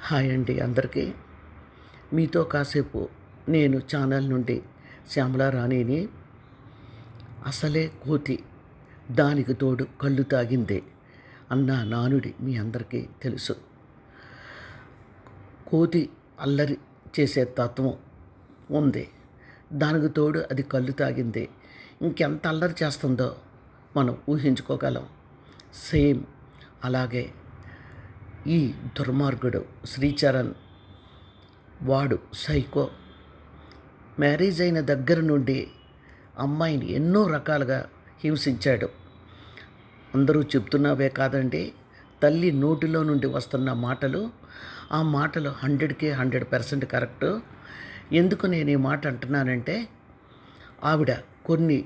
Hi అండి అందరికీ. మీతో కాసేపు నేను ఛానల్ నుండి శ్యామలా రాణిని. అసలే కోతి దానికి తోడు కళ్ళు తాగిందే అన్న నానుడి మీ అందరికీ తెలుసు. కోతి అల్లరి చేసే తత్వం ఉంది, దానికి తోడు అది కళ్ళు తాగిందే. ఇంకెంత అల్లరి చేస్తుందో మనం ఊహించుకోగలం. సేమ్ అలాగే ఈ దుర్మార్గుడు శ్రీచరణ్, వాడు సైకో. మ్యారేజ్ అయిన దగ్గర నుండి అమ్మాయిని ఎన్నో రకాలుగా హింసించాడు. అందరూ చెప్తున్నవే కాదండి, తల్లి నోటిలో నుండి వస్తున్న మాటలు, ఆ మాటలు 100కి 100% కరెక్టు. ఎందుకు నేను ఈ మాట అంటున్నానంటే, ఆవిడ కొన్ని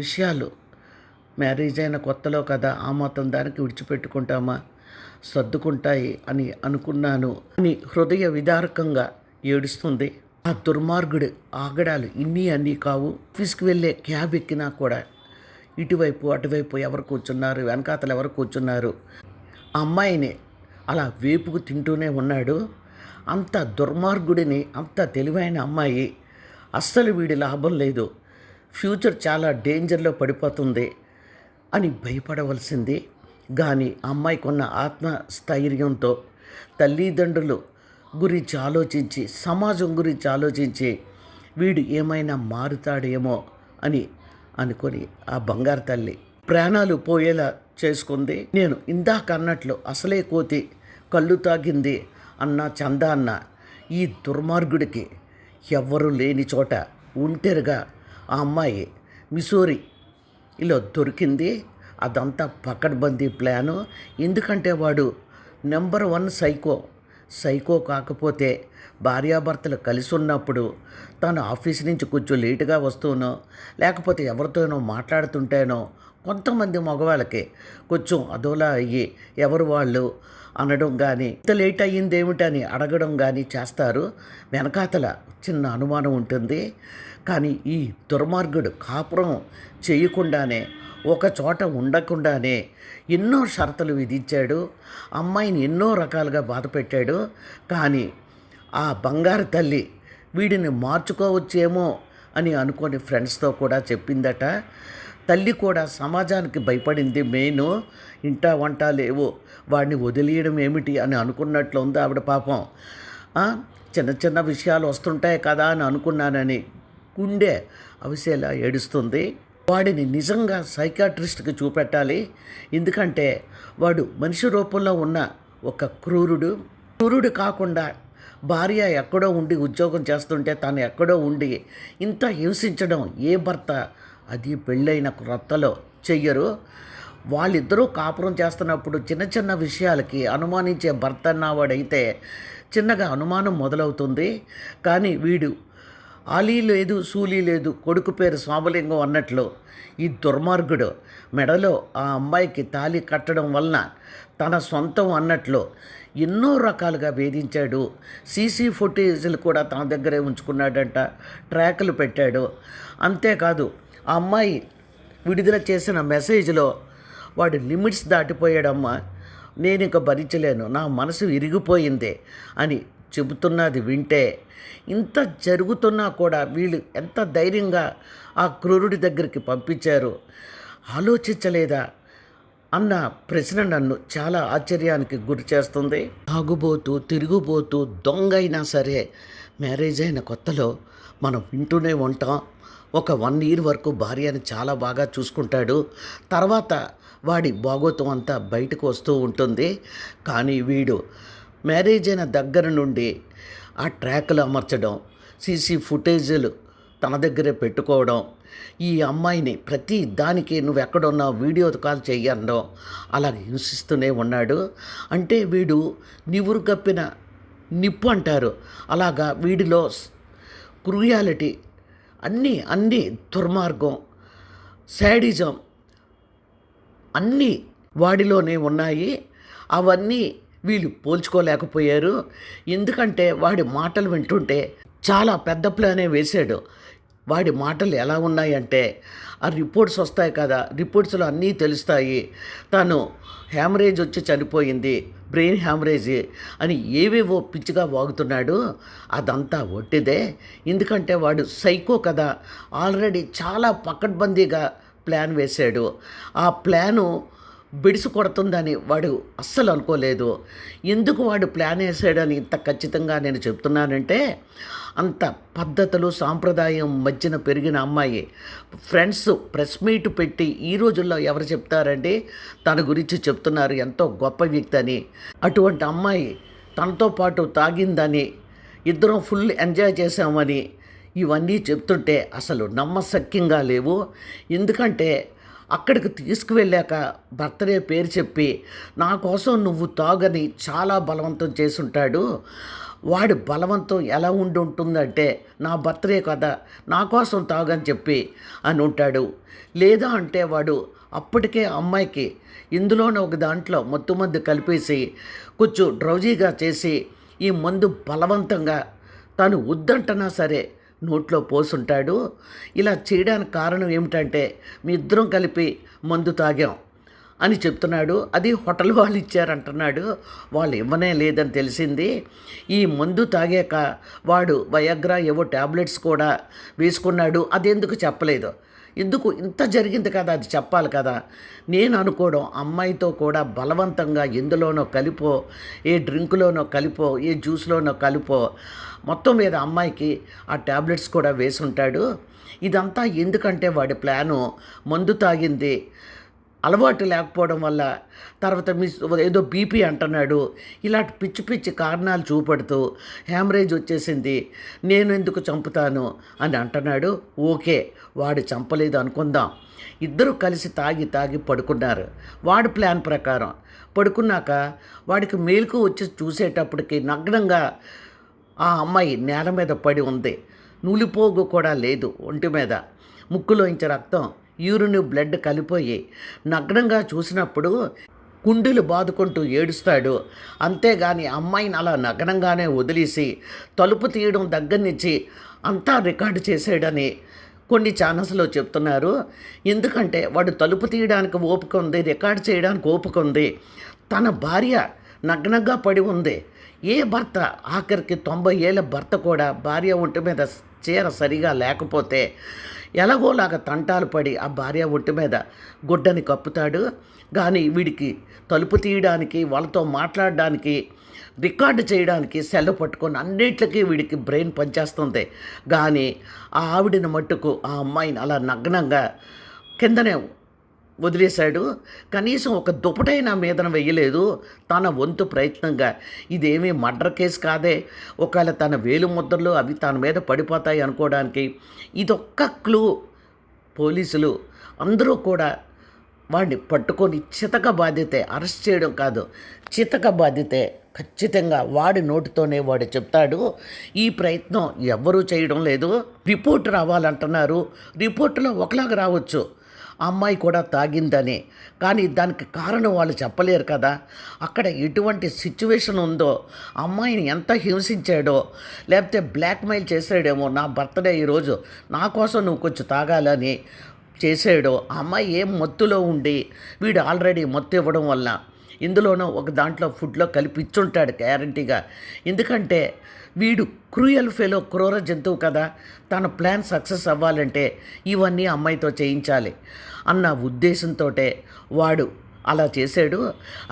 విషయాలు మ్యారేజ్ అయిన కొత్తలో కదా, ఆ మాత్రం దానికి విడిచిపెట్టుకుంటామా, సర్దుకుంటాయి అని అనుకున్నాను అని హృదయ విదారకంగా ఏడుస్తుంది. ఆ దుర్మార్గుడు ఆగడాలు ఇన్ని అన్నీ కావు. ఆఫీస్కి వెళ్ళే క్యాబ్ ఎక్కినా కూడా ఇటువైపు అటువైపు ఎవరు కూర్చున్నారు, వెనకాతలు ఎవరు కూర్చున్నారు, ఆ అమ్మాయిని అలా వేపుకు తింటూనే ఉన్నాడు. అంత దుర్మార్గుడిని, అంత తెలివైన అమ్మాయి, అస్సలు వీడి లాభం లేదు, ఫ్యూచర్ చాలా డేంజర్లో పడిపోతుంది అని భయపడవలసింది. కానీ అమ్మాయికి ఉన్న ఆత్మస్థైర్యంతో తల్లిదండ్రులు గురించి ఆలోచించి, సమాజం గురించి ఆలోచించి, వీడు ఏమైనా మారుతాడేమో అని అనుకొని ఆ బంగారు తల్లి ప్రాణాలు పోయేలా చేసుకుంది. నేను ఇందాక అన్నట్లు అసలే కోతి కళ్ళు తాగింది అన్న చందా అన్న ఈ దుర్మార్గుడికి ఎవ్వరూ లేని చోట ఒంటరిగా ఆ అమ్మాయి మిసోరీలో దొరికింది. అదంతా పకడ్బందీ ప్లాను. ఎందుకంటే వాడు నెంబర్ 1 సైకో కాకపోతే భార్యాభర్తలు కలిసి ఉన్నప్పుడు తను ఆఫీస్ నుంచి కొంచెం లేటుగా వస్తూనో, లేకపోతే ఎవరితోనో మాట్లాడుతుంటేనో, కొంతమంది మగవాళ్ళకి కొంచెం అదోలా అయ్యి ఎవరు వాళ్ళు అనడం కానీ, ఇంత లేట్ అయ్యింది ఏమిటని అడగడం కానీ చేస్తారు. వెనకాతల చిన్న అనుమానం ఉంటుంది. కానీ ఈ దుర్మార్గుడు కాపురం చేయకుండానే, ఒక చోట ఉండకుండానే ఎన్నో షరతులు విధించాడు, అమ్మాయిని ఎన్నో రకాలుగా బాధ పెట్టాడు. కానీ ఆ బంగారు తల్లి వీడిని మార్చుకోవచ్చేమో అని అనుకొని ఫ్రెండ్స్తో కూడా చెప్పిందట. తల్లి కూడా సమాజానికి భయపడింది. మెయిన్ ఇంటా వంట లేవు, వాడిని వదిలేయడం ఏమిటి అని అనుకున్నట్లు ఉంది ఆవిడ పాపం. చిన్న చిన్న విషయాలు వస్తుంటాయి కదా అని అనుకున్నానని గుండె అవిసేలా ఏడుస్తుంది. వాడిని నిజంగా సైకాట్రిస్ట్కి చూపెట్టాలి. ఎందుకంటే వాడు మనిషి రూపంలో ఉన్న ఒక క్రూరుడు కాకుండా భార్య ఎక్కడో ఉండి ఉద్యోగం చేస్తుంటే తను ఎక్కడో ఉండి ఇంత హింసించడం ఏ భర్త, అది పెళ్ళైన క్రొత్తలో చెయ్యరు. వాళ్ళిద్దరూ కాపురం చేస్తున్నప్పుడు చిన్న చిన్న విషయాలకి అనుమానించే భర్త అన్నవాడైతే చిన్నగా అనుమానం మొదలవుతుంది. కానీ వీడు ఆలీ లేదు సూలీ లేదు, కొడుకు పేరు సోమలింగం అన్నట్లు ఈ దుర్మార్గుడు మెడలో ఆ అమ్మాయికి తాళి కట్టడం వలన తన సొంతం అన్నట్లు ఎన్నో రకాలుగా వేధించాడు. సీసీ ఫుటేజీలు కూడా తన దగ్గరే ఉంచుకున్నాడంట, ట్రాకులు పెట్టాడు. అంతేకాదు ఆ అమ్మాయి విడుదల చేసిన మెసేజ్లో వాడు లిమిట్స్ దాటిపోయాడమ్మా, నేను ఇక భరించలేను, నా మనసు విరిగిపోయింది అని చెబుతున్నది వింటే, ఇంత జరుగుతున్నా కూడా వీళ్ళు ఎంత ధైర్యంగా ఆ క్రూరుడి దగ్గరికి పంపించారు, ఆలోచించలేదా అన్న ప్రశ్న నన్ను చాలా ఆశ్చర్యానికి గురి చేస్తుంది. తాగుబోతూ తిరుగుబోతూ దొంగ అయినా సరే మ్యారేజ్ అయిన కొత్తలో మనం వింటూనే ఉంటాం. ఒక 1 year వరకు భార్యని చాలా బాగా చూసుకుంటాడు, తర్వాత వాడి బాగోతం అంతా బయటకు వస్తూ ఉంటుంది. కానీ వీడు మ్యారేజ్ అయిన దగ్గర నుండి ఆ ట్రాక్లు అమర్చడం, సీసీ ఫుటేజీలు తన దగ్గరే పెట్టుకోవడం, ఈ అమ్మాయిని ప్రతి దానికి నువ్వు ఎక్కడున్నావు వీడియో కాల్ చెయ్యడం, అలా హింసిస్తూనే ఉన్నాడు. అంటే వీడు నివురు కప్పిన నిప్పు అంటారు, అలాగా వీడిలో క్రూయాలిటీ అన్నీ దుర్మార్గం, శాడిజం అన్నీ వాడిలోనే ఉన్నాయి. అవన్నీ వీళ్ళు పోల్చుకోలేకపోయారు. ఎందుకంటే వాడి మాటలు వింటుంటే చాలా పెద్ద ప్లానే వేశాడు. వాడి మాటలు ఎలా ఉన్నాయంటే ఆ రిపోర్ట్స్ వస్తాయి కదా, రిపోర్ట్స్లో అన్నీ తెలుస్తాయి. తను హ్యామరేజ్ వచ్చి చనిపోయింది, బ్రెయిన్ హ్యామరేజ్ అని ఏవేవో పిచ్చిగా వాగుతున్నాడు. అదంతా ఒట్టిదే. ఎందుకంటే వాడు సైకో కదా, ఆల్రెడీ చాలా పకడ్బందీగా ప్లాన్ వేశాడు. ఆ ప్లాను బెడిసి కొడుతుందని వాడు అస్సలు అనుకోలేదు. ఎందుకు వాడు ప్లాన్ వేసాడని ఇంత ఖచ్చితంగా నేను చెప్తున్నానంటే, అంత పద్ధతులు సాంప్రదాయం మధ్యన పెరిగిన అమ్మాయి. ఫ్రెండ్స్ ప్రెస్ మీట్ పెట్టి ఈ రోజుల్లో ఎవరు చెప్తారండి తన గురించి చెప్తున్నారు ఎంతో గొప్ప వ్యక్తి అని. అటువంటి అమ్మాయి తనతో పాటు తాగిందని, ఇద్దరం ఫుల్ ఎంజాయ్ చేసామని ఇవన్నీ చెప్తుంటే అసలు నమ్మశక్యంగా లేవు. ఎందుకంటే అక్కడికి తీసుకువెళ్ళాక బర్త్డే పేరు చెప్పి నా కోసం నువ్వు తాగని చాలా బలవంతం చేసుంటాడు. వాడి బలవంతం ఎలా ఉంటుందంటే నా బర్త్డే కదా, నా కోసం తాగని చెప్పి అని ఉంటాడు. లేదా అంటే వాడు అప్పటికే అమ్మాయికి ఇందులోనే ఒక దాంట్లో మందు కలిపేసి కొంచెం డ్రౌజీగా చేసి ఈ మందు బలవంతంగా తను వద్దంటనా సరే నోట్లో పోసుంటాడు. ఇలా చేయడానికి కారణం ఏమిటంటే మీ ఇద్దరం కలిపి మందు తాగాం అని చెప్తున్నాడు. అది హోటల్ వాళ్ళు ఇచ్చారంటున్నాడు. వాళ్ళు ఇవ్వనే లేదని తెలిసింది. ఈ మందు తాగాక వాడు వయాగ్రా ఏవో ట్యాబ్లెట్స్ కూడా వేసుకున్నాడు. అదెందుకు చెప్పలేదు? ఎందుకు ఇంత జరిగింది కదా, అది చెప్పాలి కదా. నేను అనుకోవడం అమ్మాయితో కూడా బలవంతంగా ఎందులోనో కలిపో, ఏ డ్రింకులోనో కలిపో, ఏ జ్యూస్లోనో కలిపో మొత్తం మీద అమ్మాయికి ఆ ట్యాబ్లెట్స్ కూడా వేసుంటాడు. ఇదంతా ఎందుకంటే వాడి ప్లాను మందు తాగింది అలవాటు లేకపోవడం వల్ల, తర్వాత ఏదో బీపీ అంటున్నాడు, ఇలాంటి పిచ్చి పిచ్చి కారణాలు చూపెడుతూ హ్యామరేజ్ వచ్చేసింది, నేను ఎందుకు చంపుతాను అని అంటున్నాడు. ఓకే, వాడు చంపలేదు అనుకుందాం. ఇద్దరు కలిసి తాగి పడుకున్నారు వాడి ప్లాన్ ప్రకారం. పడుకున్నాక వాడికి మేలుకు వచ్చి చూసేటప్పటికి నగ్నంగా ఆ అమ్మాయి నేల మీద పడి ఉంది. నూలిపోగు కూడా లేదు ఒంటి మీద, ముక్కులోంచి రక్తం, యూరిన్ బ్లడ్ కలిపోయి నగ్నంగా చూసినప్పుడు కుండీలు బాదుకుంటూ ఏడుస్తాడు. అంతేగాని అమ్మాయిని అలా నగ్నంగానే వదిలేసి తలుపు తీయడం దగ్గర నుంచి అంతా రికార్డు చేసాడని కొన్ని ఛానల్స్లో చెప్తున్నారు. ఎందుకంటే వాడు తలుపు తీయడానికి ఓపిక ఉంది, రికార్డు చేయడానికి ఓపిక ఉంది. తన భార్య నగ్నంగా పడి ఉంది. ఏ భర్త, ఆఖరికి 90 ఏళ్ళ భర్త కూడా భార్య ఒంటి మీద చీర సరిగా లేకపోతే ఎలాగోలాగా తంటాలు పడి ఆ భార్య ఒంటి మీద గుడ్డని కప్పుతాడు. కానీ వీడికి తలుపు తీయడానికి, వాళ్ళతో మాట్లాడడానికి, రికార్డు చేయడానికి సెల్ పట్టుకొని అన్నిట్లకి వీడికి బ్రెయిన్ పనిచేస్తుంది. కానీ ఆ ఆవిడని మట్టుకు ఆ అమ్మాయిని అలా నగ్నంగా కిందనే వదిలేశాడు. కనీసం ఒక దుప్పటైనా మీదన వెయ్యలేదు తన వంతు ప్రయత్నంగా. ఇదేమీ మర్డర్ కేసు కాదే, ఒకవేళ తన వేలు ముద్రలు అవి తన మీద పడిపోతాయి అనుకోవడానికి ఇదొక్క క్లూ. పోలీసులు అందరూ కూడా వాడిని పట్టుకొని చితక బాధ్యతే, అరెస్ట్ చేయడం కాదు, చితక బాధ్యతే. ఖచ్చితంగా వాడి నోటితోనే వాడు చెప్తాడు. ఈ ప్రయత్నం ఎవ్వరూ చేయడం లేదు. రిపోర్ట్ రావాలంటున్నారు. రిపోర్టులో ఒకలాగా రావచ్చు అమ్మాయి కూడా తాగిందని, కానీ దానికి కారణం వాళ్ళు చెప్పలేరు కదా. అక్కడ ఎటువంటి సిచ్యువేషన్ ఉందో, అమ్మాయిని ఎంత హింసించాడో, లేకపోతే బ్లాక్మెయిల్ చేసాడేమో, నా బర్త్డే ఈరోజు నా కోసం నువ్వు కొంచెం తాగాలని చేసాడో, ఆ అమ్మాయి ఏం మత్తులో ఉండి వీడు ఆల్రెడీ మత్తు ఇవ్వడం వల్ల ఇందులోనూ ఒక దాంట్లో ఫుడ్లో కలిపి ఇచ్చుంటాడు గ్యారంటీగా. ఎందుకంటే వీడు క్రూయల్ ఫెలో, క్రూర జంతువు కదా. తన ప్లాన్ సక్సెస్ అవ్వాలంటే ఇవన్నీ అమ్మాయితో చేయించాలి అన్న ఉద్దేశంతో వాడు అలా చేశాడు.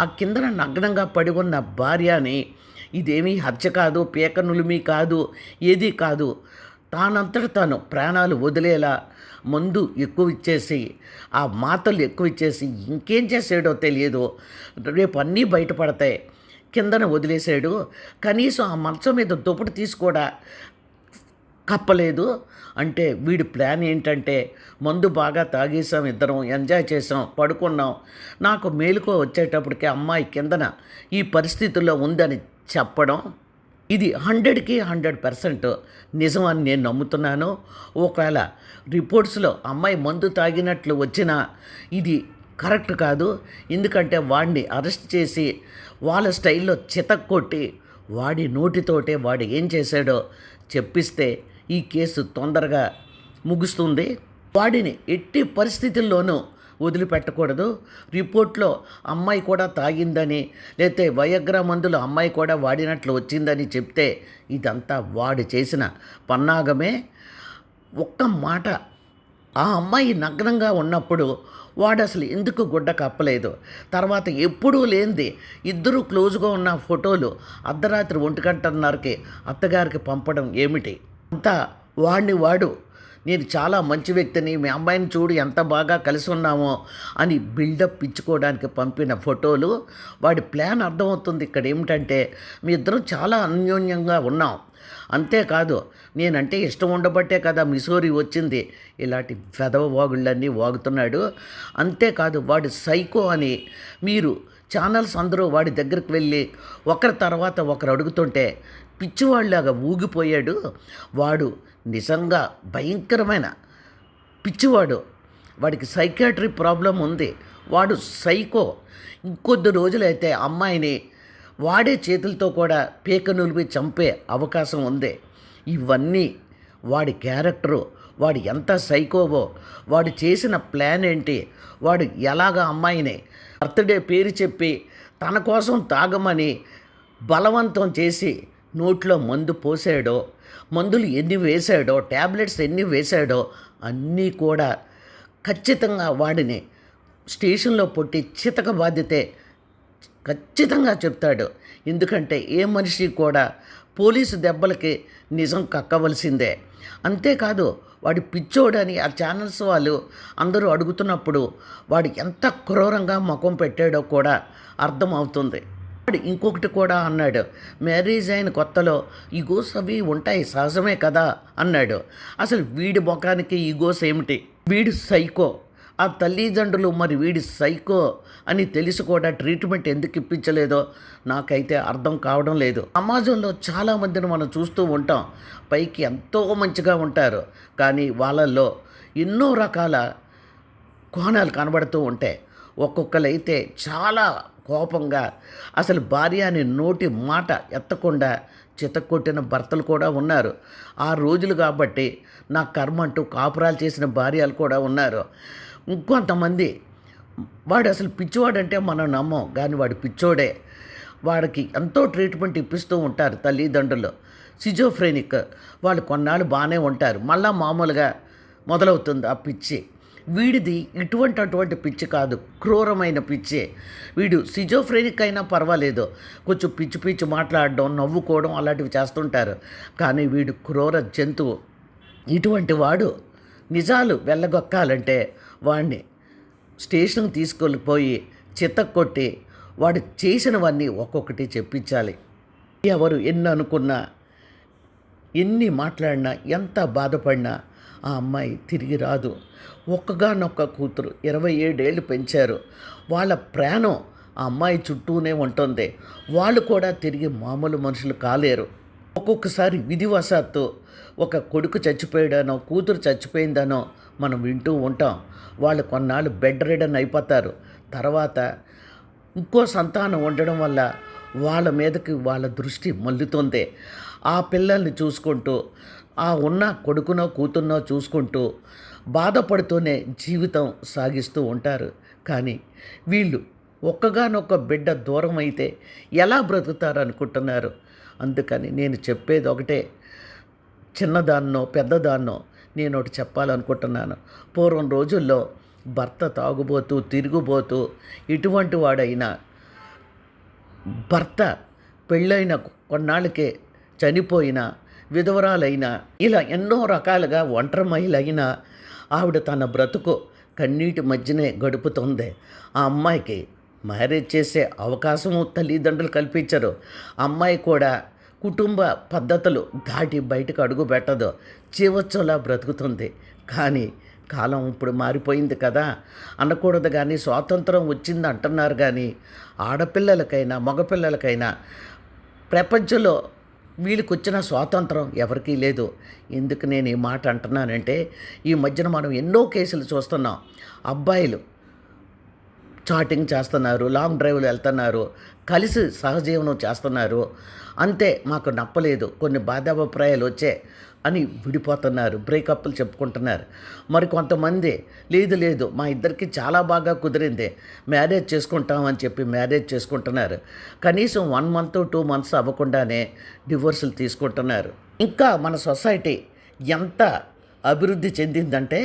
ఆ కిందన నగ్నంగా పడి ఉన్న భార్యని ఇదేమీ హత్య కాదు, పేక నులిమి కాదు, ఏదీ కాదు, తానంతట తాను ప్రాణాలు వదిలేలా మందు ఎక్కువ ఇచ్చేసి, ఆ మాటలు ఎక్కువ ఇచ్చేసి ఇంకేం చేసాడో తెలియదు. రేపు అన్నీ బయటపడతాయి. కిందన వదిలేశాడు. కనీసం ఆ మంచం మీద దుప్పటి తీసి కూడా కప్పలేదు. అంటే వీడి ప్లాన్ ఏంటంటే, మందు బాగా తాగేసాం, ఇద్దరం ఎంజాయ్ చేసాం, పడుకున్నాం, నాకు మేలుకో వచ్చేటప్పటికి అమ్మాయి కిందన ఈ పరిస్థితుల్లో ఉందని చెప్పడం. ఇది 100కి 100% నిజం అని నేను నమ్ముతున్నాను. ఒకవేళ రిపోర్ట్స్లో అమ్మాయి మందు తాగినట్లు వచ్చినా ఇది కరెక్ట్ కాదు. ఎందుకంటే వాడిని అరెస్ట్ చేసి వాళ్ళ స్టైల్లో చితక్కొట్టి వాడి నోటితోటే వాడు ఏం చేశాడో చెప్పిస్తే ఈ కేసు తొందరగా ముగుస్తుంది. వాడిని ఎట్టి పరిస్థితుల్లోనూ వదిలిపెట్టకూడదు. రిపోర్ట్లో అమ్మాయి కూడా తాగిందని, లేకపోతే వయగ్రా మందులు అమ్మాయి కూడా వాడినట్లు వచ్చిందని చెప్తే ఇదంతా వాడు చేసిన పన్నాగమే. ఒక్క మాట, ఆ అమ్మాయి నగ్నంగా ఉన్నప్పుడు వాడు అసలు ఎందుకు గుడ్డ కప్పలేదు? తర్వాత ఎప్పుడూ లేనిది ఇద్దరూ క్లోజ్గా ఉన్న ఫోటోలు అర్ధరాత్రి 1:30కి అత్తగారికి పంపడం ఏమిటి? అంతా వాడు నేను చాలా మంచి వ్యక్తిని, మీ అమ్మాయిని చూడు ఎంత బాగా కలిసి ఉన్నామో అని బిల్డప్ ఇచ్చుకోవడానికి పంపిన ఫోటోలు. వాడి ప్లాన్ అర్థమవుతుంది. ఇక్కడ ఏమిటంటే మీ ఇద్దరం చాలా అన్యోన్యంగా ఉన్నాం, అంతేకాదు నేనంటే ఇష్టం ఉండబట్టే కదా మిసోరీ వచ్చింది, ఇలాంటి వెధవ వాగుళ్ళన్నీ వాగుతున్నాడు. అంతేకాదు వాడు సైకో అని మీరు ఛానల్స్ అందరూ వాడి దగ్గరికి వెళ్ళి ఒకరి తర్వాత ఒకరు అడుగుతుంటే పిచ్చివాళ్ళలాగా ఊగిపోయాడు. వాడు నిజంగా భయంకరమైన పిచ్చివాడు. వాడికి సైకాట్రీ ప్రాబ్లం ఉంది. వాడు సైకో. ఇంకొద్ది రోజులైతే అమ్మాయిని వాడే చేతులతో కూడా పీక నులిపి చంపే అవకాశం ఉంది. ఇవన్నీ వాడి క్యారెక్టరు, వాడు ఎంత సైకోవో, వాడు చేసిన ప్లాన్ ఏంటి, వాడు ఎలాగ అమ్మాయిని బర్త్డే పేరు చెప్పి తన కోసం తాగమని బలవంతం చేసి నోట్లో మందు పోసాడో, మందులు ఎన్ని వేశాడో, ట్యాబ్లెట్స్ ఎన్ని వేశాడో అన్నీ కూడా ఖచ్చితంగా వాడిని స్టేషన్లో పొట్టి చితక బాధితే ఖచ్చితంగా చెప్తాడు. ఎందుకంటే ఏ మనిషి కూడా పోలీసు దెబ్బలకి నిజం కక్కవలసిందే. అంతేకాదు వాడి పిచ్చోడని ఆ ఛానల్స్ వాళ్ళు అందరూ అడుగుతున్నప్పుడు వాడు ఎంత క్రూరంగా ముఖం పెట్టాడో కూడా అర్థమవుతుంది. వాడు ఇంకొకటి కూడా అన్నాడు, మ్యారేజ్ అయిన కొత్తలో ఈగోస్ అవి ఉంటాయి సహజమే కదా అన్నాడు. అసలు వీడి ముఖానికి ఈగోస్ ఏమిటి? వీడు సైకో. ఆ తల్లిదండ్రులు మరి వీడి సైకో అని తెలిసి కూడా ట్రీట్మెంట్ ఎందుకు ఇప్పించలేదో నాకైతే అర్థం కావడం లేదు. సమాజంలో చాలామందిని మనం చూస్తూ ఉంటాం, పైకి ఎంతో మంచిగా ఉంటారు, కానీ వాళ్ళల్లో ఎన్నో రకాల కోణాలు కనబడుతూ ఉంటాయి. ఒక్కొక్కరైతే చాలా కోపంగా అసలు భార్య అని నోటి మాట ఎత్తకుండా చితక్కొట్టిన భర్తలు కూడా ఉన్నారు. ఆ రోజులు కాబట్టి నా కర్మ అంటూ కాపురాలు చేసిన భార్యలు కూడా ఉన్నారు. ఇంకొంతమంది వాడు అసలు పిచ్చివాడంటే మనం నమ్మం, కానీ వాడు పిచ్చోడే. వాడికి ఎంతో ట్రీట్మెంట్ ఇప్పిస్తూ ఉంటారు తల్లిదండ్రులు. సిజోఫ్రెనిక్ వాళ్ళు కొన్నాళ్ళు బాగానే ఉంటారు, మళ్ళా మామూలుగా మొదలవుతుంది ఆ పిచ్చి. వీడిది అటువంటి పిచ్చి కాదు, క్రూరమైన పిచ్చి. వీడు సిజోఫ్రెనిక్ అయినా పర్వాలేదు, కొంచెం పిచ్చి పిచ్చి మాట్లాడడం, నవ్వుకోవడం అలాంటివి చేస్తుంటారు, కానీ వీడు క్రూర జంతువు. ఇటువంటి వాడు నిజాలు వెళ్ళగొక్కాలంటే వాడిని స్టేషన్కి తీసుకెళ్ళిపోయి చితక్కొట్టి వాడు చేసినవన్నీ ఒక్కొక్కటి చెప్పించాలి. ఎవరు ఎన్ని అనుకున్నా, ఎన్ని మాట్లాడినా, ఎంత బాధపడినా ఆ అమ్మాయి తిరిగి రాదు. ఒక్కగానొక్క కూతురు 27 ఏళ్ళు పెంచారు. వాళ్ళ ప్రాణం ఆ అమ్మాయి చుట్టూనే ఉంటుంది. వాళ్ళు కూడా తిరిగి మామూలు మనుషులు కాలేరు. ఒక్కొక్కసారి విధివశాత్తు ఒక కొడుకు చచ్చిపోయాడనో, కూతురు చచ్చిపోయిందనో మనం వింటూ ఉంటాం. వాళ్ళు కొన్నాళ్ళు బెడ్ రిడన్ అయిపోతారు. తర్వాత ఇంకో సంతానం ఉండడం వల్ల వాళ్ళ మీదకి వాళ్ళ దృష్టి మళ్ళుతుంది. ఆ పిల్లల్ని చూసుకుంటూ, ఆ ఉన్న కొడుకునో కూతుర్నో చూసుకుంటూ బాధపడుతూనే జీవితం సాగిస్తూ ఉంటారు. కానీ వీళ్ళు ఒక్కగానొక్క బిడ్డ దూరం అయితే ఎలా బ్రతుకుతారు అనుకుంటున్నారు? అందుకని నేను చెప్పేది ఒకటే, చిన్నదాన్నో పెద్దదాన్నో నేను ఒకటి చెప్పాలనుకుంటున్నాను. పూర్వం రోజుల్లో భర్త తాగుబోతూ తిరుగుబోతూ ఇటువంటి వాడైనా, భర్త పెళ్ళైన కొన్నాళ్ళకే చనిపోయినా, విధవరాలైనా, ఇలా ఎన్నో రకాలుగా ఒంటరి మహిళైనా ఆవిడ తన బ్రతుకు కన్నీటి మధ్యనే గడుపుతుంది. ఆ అమ్మాయికి మ్యారేజ్ చేసే అవకాశము తల్లిదండ్రులు కల్పించరు. అమ్మాయి కూడా కుటుంబ పద్ధతులు దాటి బయటకు అడుగు పెట్టదు, జీవోత్సవలా బ్రతుకుతుంది. కానీ కాలం ఇప్పుడు మారిపోయింది కదా అనకూడదు, కానీ స్వాతంత్రం వచ్చింది అంటున్నారు, కానీ ఆడపిల్లలకైనా మగపిల్లలకైనా ప్రపంచంలో వీళ్ళకి వచ్చిన స్వాతంత్రం ఎవరికీ లేదు. ఎందుకు నేను ఈ మాట అంటున్నానంటే, ఈ మధ్యన మనం ఎన్నో కేసులు చూస్తున్నాం. అబ్బాయిలు చాటింగ్ చేస్తున్నారు, లాంగ్ డ్రైవ్లు వెళ్తున్నారు, కలిసి సహజీవనం చేస్తున్నారు. అంతే, మాకు నప్పలేదు, కొన్ని బాధాభిప్రాయాలు వచ్చాయి అని విడిపోతున్నారు, బ్రేకప్లు చెప్పుకుంటున్నారు. మరి కొంతమంది లేదు లేదు మా ఇద్దరికి చాలా బాగా కుదిరింది, మ్యారేజ్ చేసుకుంటామని చెప్పి మ్యారేజ్ చేసుకుంటున్నారు. కనీసం 1 మంత్ 2 మంత్స్ అవ్వకుండానే డివోర్సులు తీసుకుంటున్నారు. ఇంకా మన సొసైటీ ఎంత అభివృద్ధి చెందిందంటే,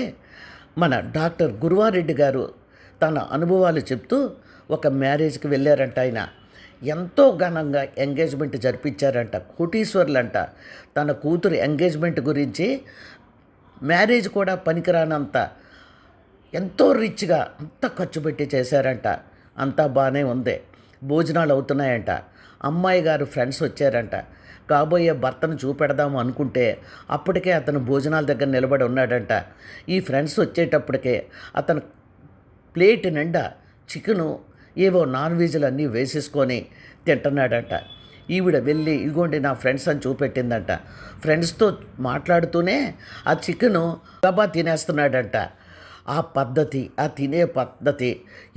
మన డాక్టర్ గురువారెడ్డి గారు తన అనుభవాలు చెప్తూ ఒక మ్యారేజ్కి వెళ్ళారంట. ఆయన ఎంతో ఘనంగా ఎంగేజ్మెంట్ జరిపించారంట, కోటీశ్వర్లంట. తన కూతురు ఎంగేజ్మెంట్ గురించి మ్యారేజ్ కూడా పనికిరానంత ఎంతో రిచ్గా అంత ఖర్చు పెట్టి చేశారంట. అంతా బాగానే ఉంది, భోజనాలు అవుతున్నాయంట. అమ్మాయి గారు ఫ్రెండ్స్ వచ్చారంట. కాబోయే భర్తను చూపెడదాము అనుకుంటే అప్పటికే అతను భోజనాల దగ్గర నిలబడి ఉన్నాడంట. ఈ ఫ్రెండ్స్ వచ్చేటప్పటికే అతను ప్లేట్ నిండా చికెను, ఏవో నాన్ వెజ్లు అన్నీ వేసేసుకొని తింటున్నాడంట. ఈవిడ వెళ్ళి ఇగోండి నా ఫ్రెండ్స్ అని చూపెట్టిందంట. ఫ్రెండ్స్తో మాట్లాడుతూనే ఆ చికెను గబా తినేస్తున్నాడంట. ఆ పద్ధతి, ఆ తినే పద్ధతి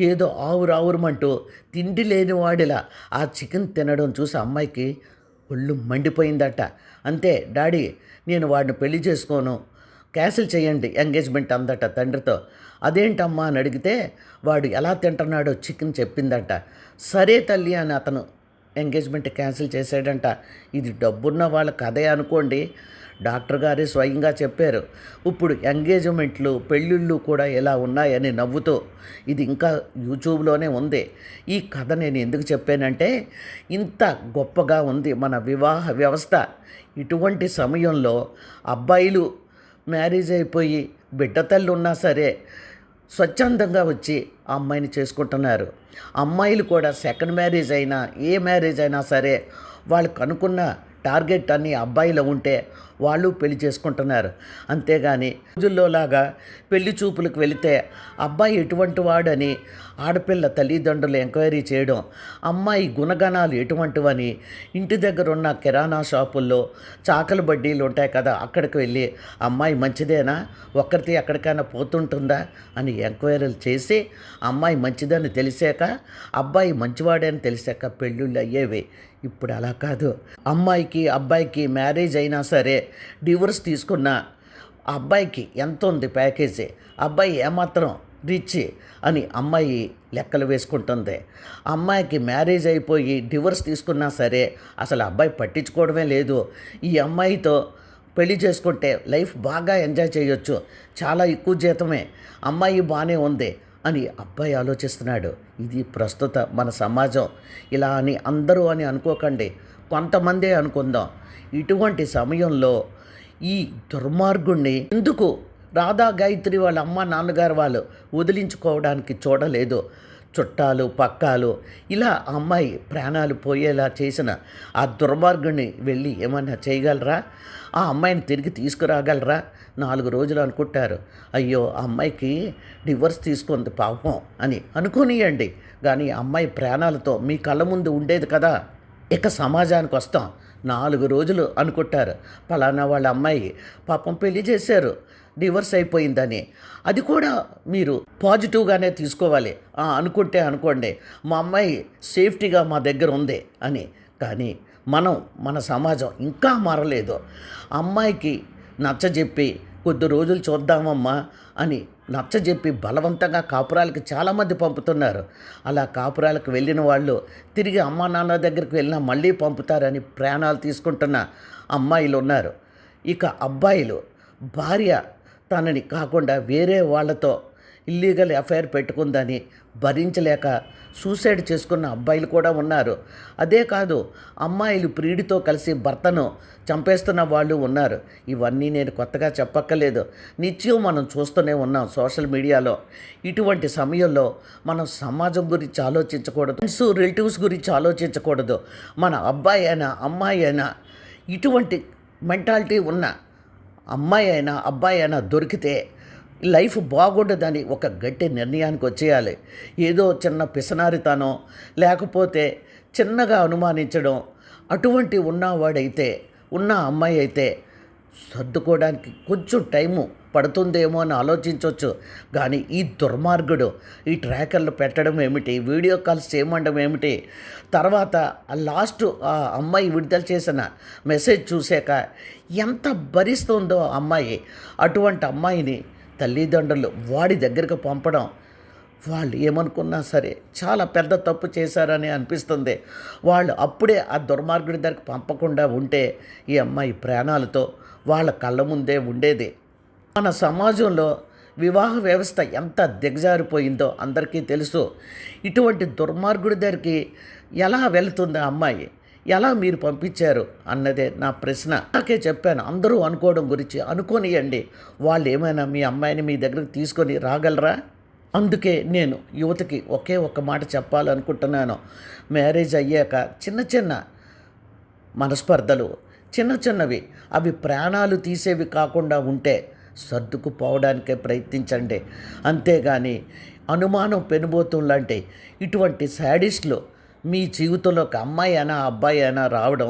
ఏదో ఆవురావురమంటూ తిండి లేని వాడిలా ఆ చికెన్ తినడం చూసి అమ్మాయికి ఒళ్ళు మండిపోయిందట. అంతే, డాడీ నేను వాడిని పెళ్లి చేసుకోను, క్యాన్సిల్ చేయండి ఎంగేజ్మెంట్ అందట తండ్రితో. అదేంటమ్మా అని అడిగితే వాడు ఎలా తింటున్నాడో చికెన్ చెప్పిందంట. సరే తల్లి అని అతను ఎంగేజ్మెంట్ క్యాన్సిల్ చేశాడంట. ఇది డబ్బున్న వాళ్ళ కథే అనుకోండి, డాక్టర్ గారే స్వయంగా చెప్పారు. ఇప్పుడు ఎంగేజ్మెంట్లు పెళ్ళిళ్ళు కూడా ఎలా ఉన్నాయని నవ్వుతూ, ఇది ఇంకా యూట్యూబ్లోనే ఉంది. ఈ కథ నేను ఎందుకు చెప్పానంటే, ఇంత గొప్పగా ఉంది మన వివాహ వ్యవస్థ. ఇటువంటి సమయంలో అబ్బాయిలు మ్యారేజ్ అయిపోయి బిడ్డ తల్లి ఉన్నా సరే స్వచ్ఛందంగా వచ్చి ఆ అమ్మాయిని చేసుకుంటున్నారు. అమ్మాయిలు కూడా సెకండ్ మ్యారేజ్ అయినా ఏ మ్యారేజ్ అయినా సరే వాళ్ళకు అనుకున్న టార్గెట్ అన్ని అబ్బాయిలో ఉంటే వాళ్ళు పెళ్లి చేసుకుంటున్నారు. అంతేగాని రోజుల్లో లాగా పెళ్లి చూపులకు వెళితే అబ్బాయి ఎటువంటి వాడని ఆడపిల్ల తల్లిదండ్రులు ఎంక్వైరీ చేయడం, అమ్మాయి గుణగణాలు ఎటువంటివని ఇంటి దగ్గర ఉన్న కిరాణా షాపుల్లో చాకలి బడ్డీలు ఉంటాయి కదా, అక్కడికి వెళ్ళి అమ్మాయి మంచిదేనా, ఒక్కరితే ఎక్కడికైనా పోతుంటుందా అని ఎంక్వైరీలు చేసి అమ్మాయి మంచిదని తెలిసాక, అబ్బాయి మంచివాడని తెలిసాక పెళ్ళిళ్ళు అయ్యేవి. ఇప్పుడు అలా కాదు. అమ్మాయికి అబ్బాయికి మ్యారేజ్ అయినా సరే డివోర్స్ తీసుకున్న అబ్బాయికి ఎంత ఉంది ప్యాకేజీ, అబ్బాయి ఏమాత్రం రిచ్ అని అమ్మాయి లెక్కలు వేసుకుంటుంది. అమ్మాయికి మ్యారేజ్ అయిపోయి డివోర్స్ తీసుకున్నా సరే అసలు అబ్బాయి పట్టించుకోవడమే లేదు. ఈ అమ్మాయితో పెళ్లి చేసుకుంటే లైఫ్ బాగా ఎంజాయ్ చేయొచ్చు, చాలా ఎక్కువ జీతమే, అమ్మాయి బాగానే ఉంది అని అబ్బాయి ఆలోచిస్తున్నాడు. ఇది ప్రస్తుత మన సమాజం. ఇలా అని అందరూ అని అనుకోకండి, కొంతమందే అనుకుందాం. ఇటువంటి సమయంలో ఈ దుర్మార్గుణ్ణి ఎందుకు రాధా గాయత్రి వాళ్ళ అమ్మ నాన్నగారు వాళ్ళు వదిలించుకోవడానికి చూడలేదు. చుట్టాలు పక్కాలు ఇలా ఆ అమ్మాయి ప్రాణాలు పోయేలా చేసిన ఆ దుర్మార్గుణ్ణి వెళ్ళి ఏమన్నా చేయగలరా? ఆ అమ్మాయిని తిరిగి తీసుకురాగలరా? 4 రోజులు అనుకుంటారు, అయ్యో ఆ అమ్మాయికి డివోర్స్ తీసుకుంది పాపం అని అనుకోనియండి. కానీ అమ్మాయి ప్రాణాలతో మీ కళ్ళ ముందు ఉండేది కదా. ఇక సమాజానికి వస్తాం. 4 రోజులు అనుకుంటారు, పలానా వాళ్ళ అమ్మాయి పాపం పెళ్లి చేశారు, డివోర్స్ అయిపోయిందని. అది కూడా మీరు పాజిటివ్గానే తీసుకోవాలి. అనుకుంటే అనుకోండి, మా అమ్మాయి సేఫ్టీగా మా దగ్గర ఉంది అని. కానీ మన సమాజం ఇంకా మారలేదు. అమ్మాయికి నచ్చజెప్పి కొద్ది రోజులు చూద్దామమ్మా అని నచ్చజెప్పి బలవంతంగా కాపురాలకి చాలామంది పంపుతున్నారు. అలా కాపురాలకు వెళ్ళిన వాళ్ళు తిరిగి అమ్మా నాన్న దగ్గరికి వెళ్ళినా మళ్ళీ పంపుతారని ప్రాణాలు తీసుకుంటున్న అమ్మాయిలు ఉన్నారు. ఇక అబ్బాయిలు భార్య తనని కాకుండా వేరే వాళ్ళతో ఇల్లీగల్ అఫైర్ పెట్టుకుందని భరించలేక సూసైడ్ చేసుకున్న అబ్బాయిలు కూడా ఉన్నారు. అదే కాదు, అమ్మాయిలు ప్రియుడితో కలిసి భర్తను చంపేస్తున్న వాళ్ళు ఉన్నారు. ఇవన్నీ నేను కొత్తగా చెప్పక్కర్లేదు, నిత్యం మనం చూస్తూనే ఉన్నాం సోషల్ మీడియాలో. ఇటువంటి సమయంలో మనం సమాజం గురించి ఆలోచించకూడదు, ఫ్రెండ్స్ రిలేటివ్స్ గురించి ఆలోచించకూడదు. మన అబ్బాయి అయినా అమ్మాయి అయినా ఇటువంటి మెంటాలిటీ ఉన్న అమ్మాయి అయినా అబ్బాయి అయినా దొరికితే లైఫ్ బాగుండదని ఒక గట్టి నిర్ణయానికి వచ్చేయాలి. ఏదో చిన్న పిసనారితనం లేకపోతే చిన్నగా అనుమానించడం అటువంటి ఉన్నవాడైతే ఉన్న అమ్మాయి అయితే సర్దుకోవడానికి కొంచెం టైము పడుతుందేమో అని ఆలోచించవచ్చు. కానీ ఈ దుర్మార్గుడు ఈ ట్రాకర్లు పెట్టడం ఏమిటి, వీడియో కాల్స్ చేయమండం ఏమిటి, తర్వాత లాస్ట్ ఆ అమ్మాయి విడుదల చేసిన మెసేజ్ చూశాక ఎంత భరిస్తుందో అమ్మాయి, అటువంటి అమ్మాయిని తల్లిదండ్రులు వాడి దగ్గరకు పంపడం వాళ్ళు ఏమనుకున్నా సరే చాలా పెద్ద తప్పు చేశారని అనిపిస్తుంది. వాళ్ళు అప్పుడే ఆ దుర్మార్గుడి దగ్గరికి పంపకుండా ఉంటే ఈ అమ్మాయి ప్రాణాలతో వాళ్ళ కళ్ళ ముందే ఉండేది. మన సమాజంలో వివాహ వ్యవస్థ ఎంత దిగజారిపోయిందో అందరికీ తెలుసు. ఇటువంటి దుర్మార్గుడి దగ్గరికి ఎలా వెళుతుంది ఆ అమ్మాయి, ఎలా మీరు పంపించారు అన్నదే నా ప్రశ్న. నాకే చెప్పాను, అందరూ అనుకోవడం గురించి అనుకోనియండి, వాళ్ళు ఏమైనా మీ అమ్మాయిని మీ దగ్గరికి తీసుకొని రాగలరా? అందుకే నేను యువతకి ఒకే ఒక్క మాట చెప్పాలనుకుంటున్నాను. మ్యారేజ్ అయ్యాక చిన్న చిన్న మనస్పర్ధలు, చిన్న చిన్నవి, అవి ప్రాణాలు తీసేవి కాకుండా ఉంటే సర్దుకుపోవడానికే ప్రయత్నించండి. అంతేగాని అనుమానం పెనుబోతుల్లాంటి ఇటువంటి శాడిస్టులు మీ జీవితంలోకి అమ్మాయి అయినా అబ్బాయి అయినా రావడం,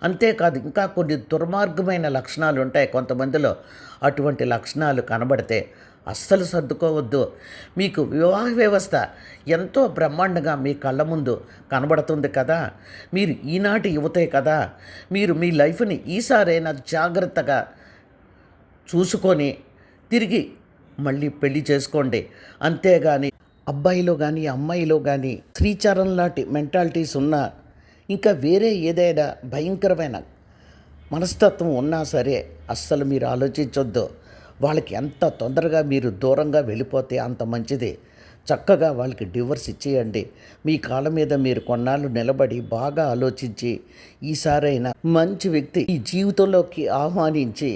అంతేకాదు ఇంకా కొన్ని దుర్మార్గమైన లక్షణాలు ఉంటాయి కొంతమందిలో. అటువంటి లక్షణాలు కనబడితే అస్సలు సర్దుకోవద్దు. మీకు వివాహ వ్యవస్థ ఎంతో బ్రహ్మాండంగా మీ కళ్ళ ముందు కనబడుతుంది కదా, మీరు ఈనాటి యువతే కదా, మీరు మీ లైఫ్ని ఈసారైనా జాగ్రత్తగా చూసుకొని తిరిగి మళ్ళీ పెళ్లి చేసుకోండి. అంతేగాని అబ్బాయిలో కానీ అమ్మాయిలో కానీ శ్రీచరణ్ లాంటి మెంటాలిటీస్ ఉన్నా, ఇంకా వేరే ఏదైనా భయంకరమైన మనస్తత్వం ఉన్నా సరే అస్సలు మీరు ఆలోచించొద్దు. వాళ్ళకి ఎంత తొందరగా మీరు దూరంగా వెళ్ళిపోతే అంత మంచిది. చక్కగా వాళ్ళకి డివోర్స్ ఇచ్చేయండి. మీ కాళ్ళ మీద మీరు కొన్నాళ్ళు నిలబడి బాగా ఆలోచించి ఈసారైనా మంచి వ్యక్తి ఈ జీవితంలోకి ఆహ్వానించి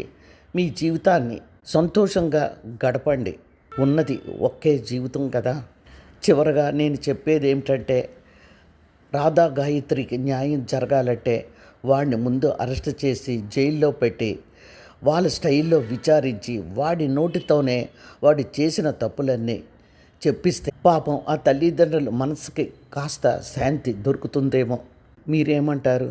మీ జీవితాన్ని సంతోషంగా గడపండి. ఉన్నది ఒకే జీవితం కదా. చివరగా నేను చెప్పేది ఏమిటంటే, రాధా గాయత్రికి న్యాయం జరగాలంటే వాడిని ముందు అరెస్ట్ చేసి జైల్లో పెట్టి వాళ్ళ స్టైల్లో విచారించి వాడి నోటితోనే వాడు చేసిన తప్పులన్నీ చెప్పిస్తే పాపం ఆ తల్లిదండ్రుల మనసుకి కాస్త శాంతి దొరుకుతుందేమో. మీరేమంటారు?